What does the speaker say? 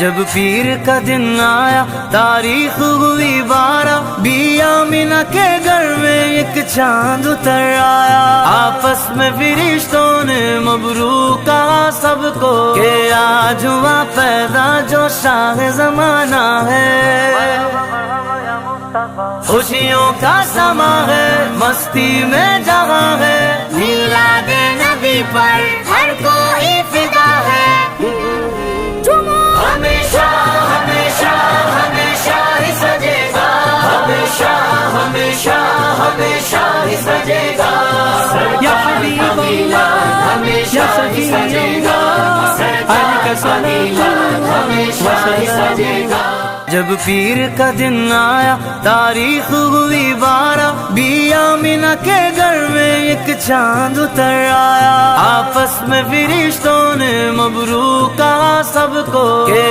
جب پیر کا دن آیا تاریخ ہوئی 12 بی آمینہ کے گھر میں ایک چاند اتر آیا آپس میں فرشتوں نے مبروک کہا سب کو کہ آج ہوا پیدا جو شاہ زمانہ ہے خوشیوں کا سما ہے مستی میں جگہ ہے میلاد نبی پر ہر کوئی فدا ہے ہمیشہ ہمیشہ ہمیشہ ہی سجے گا ہمیشہ ہمیشہ ہمیشہ ہی سجے گا یا حبیب اللہ ہمیشہ ہی سجے گا ہمیشہ ہی سجے گا جب پیر کا دن آیا تاریخ ہوئی 12 بی آمینہ کے گھر میں ایک چاند اتر آیا آپس میں فرشتوں نے مبروک کہا سب کو کہ